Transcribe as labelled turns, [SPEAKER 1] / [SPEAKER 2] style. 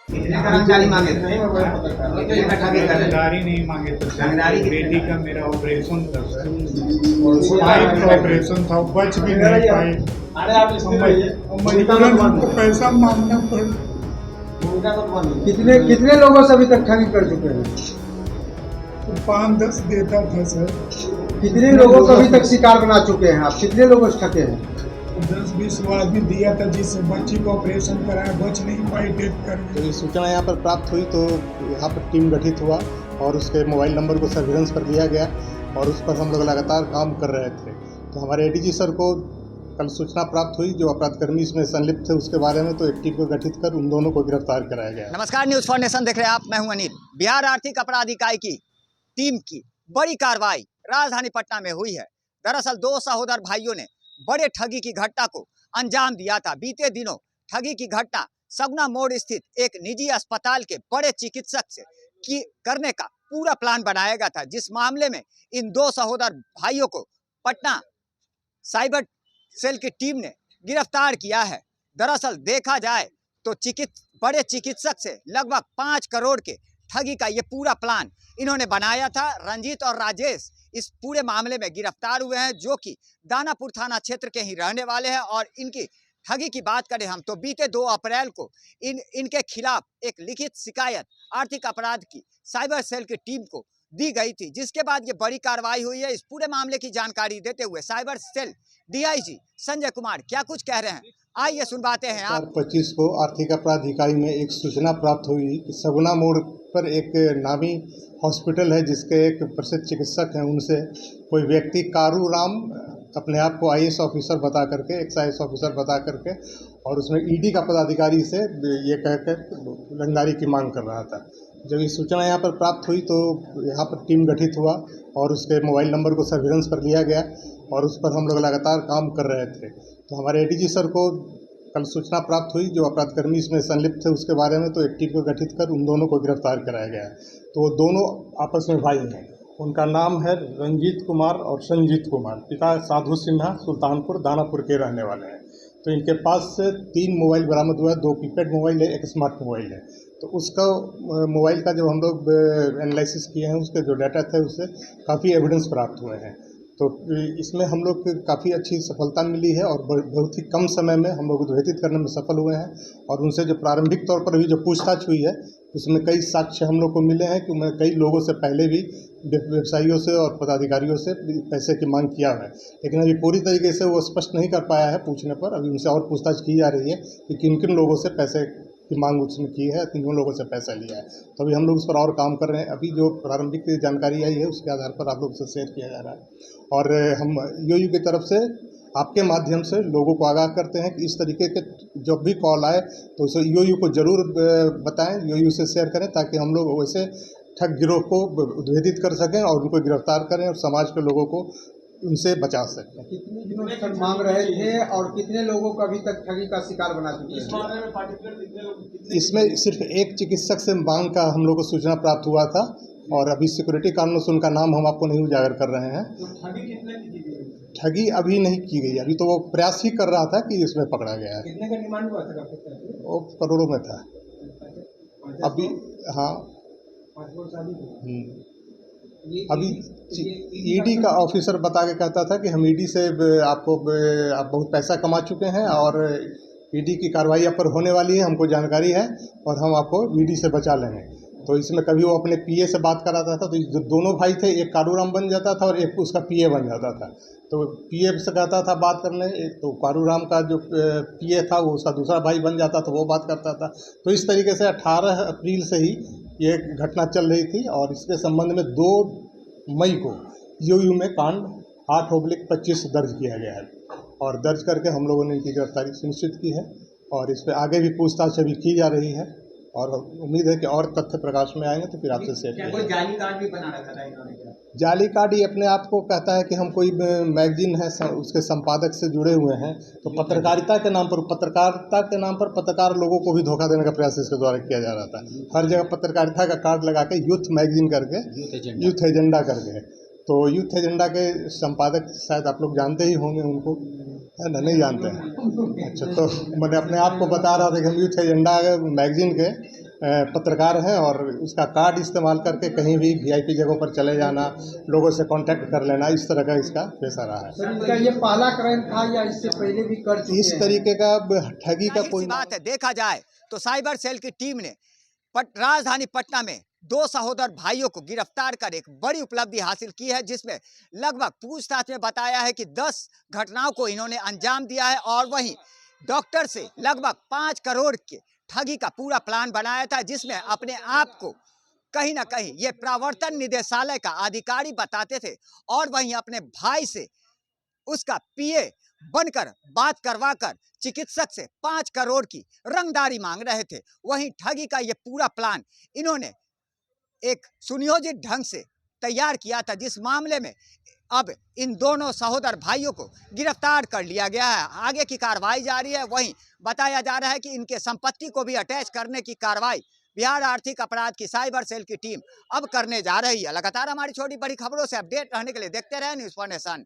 [SPEAKER 1] कितने कर्मचारी मांगे थे? कितने का ठगी कर रहे थे?
[SPEAKER 2] रंगदारी नहीं मांगे थे सर।
[SPEAKER 1] रंगदारी कितने
[SPEAKER 2] बेटी
[SPEAKER 1] की?
[SPEAKER 2] का मेरा ऑपरेशन था सर, और पाइप का ऑपरेशन था, बच भी नहीं पाए। मजबूरन हमको पैसा मांगना पड़ा।
[SPEAKER 3] कितने कितने लोगों से अभी तक ठगी कर चुके हैं?
[SPEAKER 2] तो 5-10 देता था सर।
[SPEAKER 3] कितने लोगों को अभी तक शिकार बना चुके हैं आप? कितने लोगों से ठगे हैं?
[SPEAKER 2] 10-20 आदमी दिया था, जिससे बच्ची को ऑपरेशन कराया, बच नहीं पाई, डेथ कर
[SPEAKER 4] तो
[SPEAKER 2] गई।
[SPEAKER 4] ये सूचना यहाँ पर प्राप्त हुई तो यहाँ पर टीम गठित हुआ और उसके मोबाइल नंबर को सर्विलेंस पर लिया गया और उस पर हम लोग लगातार काम कर रहे थे। तो हमारे एडीजी सर को कल सूचना प्राप्त हुई जो अपराधकर्मी इसमें संलिप्त थे उसके बारे में, तो एक टीम को गठित कर उन दोनों को गिरफ्तार कराया गया।
[SPEAKER 5] नमस्कार, न्यूज़ फॉर नेशन देख रहे हैं आप। मैं हूं अनिल। बिहार आर्थिक अपराध इकाई की टीम की बड़ी कार्रवाई राजधानी पटना में हुई है। दरअसल दो सहोदर भाइयों ने बड़े ठगी की घटना को अंजाम दिया था। बीते दिनों ठगी की घटना सगुना मोड़ स्थित एक निजी अस्पताल के बड़े चिकित्सक से करने का पूरा प्लान बनाया गया था, जिस मामले में इन दो सहोदर भाइयों को पटना साइबर सेल की टीम ने गिरफ्तार किया है। दरअसल देखा जाए तो बड़े चिकित्सक से लगभग 5 करोड़ के ठगी का ये पूरा प्लान इन्होंने बनाया था। रंजीत और राजेश इस पूरे मामले में गिरफ्तार हुए हैं, जो कि दानापुर थाना क्षेत्र के ही रहने वाले हैं। और इनकी ठगी की बात करें हम तो बीते 2 अप्रैल को इनके खिलाफ एक लिखित शिकायत आर्थिक अपराध की साइबर सेल की टीम को दी गई थी, जिसके बाद ये बड़ी कार्रवाई हुई है। इस पूरे मामले की जानकारी देते हुए cyber cell DIG Sanjay Kumar क्या कुछ कह रहे हैं, आइए सुनवाते हैं आप।
[SPEAKER 4] 25 को आर्थिक अपराध इकाई में एक सूचना प्राप्त हुई कि सगुना मोड़ पर एक नामी हॉस्पिटल है जिसके एक प्रसिद्ध चिकित्सक हैं, उनसे कोई व्यक्ति कारू राम अपने आप को आईएएस ऑफिसर बता करके, एक्साइज ऑफिसर बता करके, और उसमें ईडी का पदाधिकारी से ये कहकर रंगदारी की मांग कर रहा था। जब ये सूचना यहाँ पर प्राप्त हुई तो यहाँ पर टीम गठित हुआ और उसके मोबाइल नंबर को सर्विलेंस पर लिया गया और उस पर हम लोग लगातार काम कर रहे थे। तो हमारे एडीजी सर को कल सूचना प्राप्त हुई जो अपराधकर्मी इसमें संलिप्त थे उसके बारे में, तो एक टीम को गठित कर उन दोनों को गिरफ्तार कराया गया है। तो वो दोनों आपस में भाई हैं। उनका नाम है रंजीत कुमार और संजीत कुमार। पिता साधु सिन्हा सुल्तानपुर दानापुर के रहने वाले हैं। तो इनके पास से 3 मोबाइल बरामद हुआ है, 2 कीपैड मोबाइल है, एक स्मार्ट मोबाइल है। तो उसका मोबाइल का जब हम लोग एनालिसिस किए हैं, उसके जो डाटा थे उससे काफ़ी एविडेंस प्राप्त हुए हैं। तो इसमें हम लोग काफ़ी अच्छी सफलता मिली है और बहुत ही कम समय में हम लोग उद्भेदित करने में सफल हुए हैं। और उनसे जो प्रारंभिक तौर पर भी जो पूछताछ हुई है उसमें कई साक्ष्य हम लोग को मिले हैं कि मैं कई लोगों से पहले भी व्यवसायियों से और पदाधिकारियों से पैसे की मांग किया है, लेकिन अभी पूरी तरीके से वो स्पष्ट नहीं कर पाया है पूछने पर। अभी उनसे और पूछताछ की जा रही है कि किन किन लोगों से पैसे की मांग उसने की है, किन लोगों से पैसा लिया है। तो अभी हम लोग उस पर और काम कर रहे हैं। अभी जो प्रारंभिक जानकारी आई है उसके आधार पर आप लोग से शेयर किया जा रहा है और हम ईओयू की तरफ से आपके माध्यम से लोगों को आगाह करते हैं कि इस तरीके के जब भी कॉल आए तो उसे ईओयू को ज़रूर बताएं, ईओयू से शेयर करें, ताकि हम लोग वैसे ठग गिरोह को उद्भेदित कर सकें और उनको गिरफ्तार करें और समाज के लोगों को उनसे बचा सकें।
[SPEAKER 3] कितने दिनों तक मांग रहे थे और कितने लोगों को अभी तक ठगी का शिकार बना चुके हैं?
[SPEAKER 4] इसमें सिर्फ एक चिकित्सक से मांग का हम लोग को सूचना प्राप्त हुआ था और अभी सिक्योरिटी कारणों से उनका नाम हम आपको नहीं उजागर कर रहे हैं। ठगी अभी नहीं की गई, अभी तो वो प्रयास ही कर रहा था कि इसमें पकड़ा गया है।
[SPEAKER 3] कितने का डिमांड हुआ था?
[SPEAKER 4] वो करोड़ों में था अभी। हाँ, अभी ईडी का ऑफिसर बता के कहता था कि हम ईडी से आप बहुत पैसा कमा चुके हैं और ईडी की कार्रवाई आप पर होने वाली है, हमको जानकारी है और हम आपको ईडी से बचा लेंगे। तो इसमें कभी वो अपने पीए से बात कराता था, तो जो दोनों भाई थे, एक कारूराम बन जाता था और एक उसका पीए बन जाता था। तो पीए से कहता था बात करने, एक तो कारूराम का जो पीए था वो उसका दूसरा भाई बन जाता था, वो बात करता था। तो इस तरीके से 18 अप्रैल से ही ये घटना चल रही थी और इसके संबंध में 2 मई को ईओयू में कांड 8/25 दर्ज किया गया है और दर्ज करके हम लोगों ने इनकी गिरफ्तारी सुनिश्चित की है और इस पर आगे भी पूछताछ अभी की जा रही है और उम्मीद है कि और तथ्य प्रकाश में आएंगे तो फिर आपसे शेयर करेंगे।
[SPEAKER 1] जाली कार्ड भी बना रखा था इन्होंने क्या?
[SPEAKER 4] जाली कार्ड ये अपने आप को कहता है कि हम कोई मैगजीन है उसके संपादक से जुड़े हुए हैं, तो पत्रकारिता के नाम पर पत्रकार लोगों को भी धोखा देने का प्रयास इसके द्वारा किया जा रहा था। हर जगह पत्रकारिता का कार्ड लगा के यूथ मैगजीन करके, यूथ एजेंडा करके, तो यूथ एजेंडा के संपादक शायद आप लोग जानते ही होंगे उनको, है ना? नहीं जानते हैं? अच्छा, तो मैंने अपने आप को बता रहा था कि हम यूथ एजेंडा मैगजीन के पत्रकार हैं और उसका कार्ड इस्तेमाल करके कहीं भी वीआईपी जगहों पर चले जाना, लोगों से कांटेक्ट कर लेना, इस तरह का इसका पेशा रहा है।
[SPEAKER 3] सर, इनका ये पहला क्राइम था या इससे पहले भी कर चुके
[SPEAKER 4] इस
[SPEAKER 3] हैं?
[SPEAKER 4] तरीके का ठगी का
[SPEAKER 5] जाहिर
[SPEAKER 4] कोई
[SPEAKER 5] सी बात है, देखा जाए तो साइबर सेल की टीम ने राजधानी पटना में 2 सहोदर भाइयों को गिरफ्तार कर एक बड़ी उपलब्धि हासिल की है, जिसमें लगभग पूछताछ में बताया है कि 10 घटनाओं को इन्होंने अंजाम दिया है और वहीं डॉक्टर से लगभग 5 करोड़ के ठगी का पूरा प्लान बनाया था, जिसमें अपने आप को कहीं ना कहीं ये प्रवर्तन निदेशालय का अधिकारी बताते थे और वहीं अपने भाई से उसका पीए बनकर बात करवाकर चिकित्सक से 5 करोड़ की रंगदारी मांग रहे थे। वहीं ठगी का ये पूरा प्लान इन्होंने एक सुनियोजित ढंग से तैयार किया था, जिस मामले में अब इन दोनों सहोदर भाइयों को गिरफ्तार कर लिया गया है। आगे की कार्रवाई जारी है। वहीं बताया जा रहा है कि इनके संपत्ति को भी अटैच करने की कार्रवाई बिहार आर्थिक अपराध की साइबर सेल की टीम अब करने जा रही है। लगातार हमारी छोटी बड़ी खबरों से अपडेट रहने के लिए देखते रहे न्यूज़ फॉर नेशन।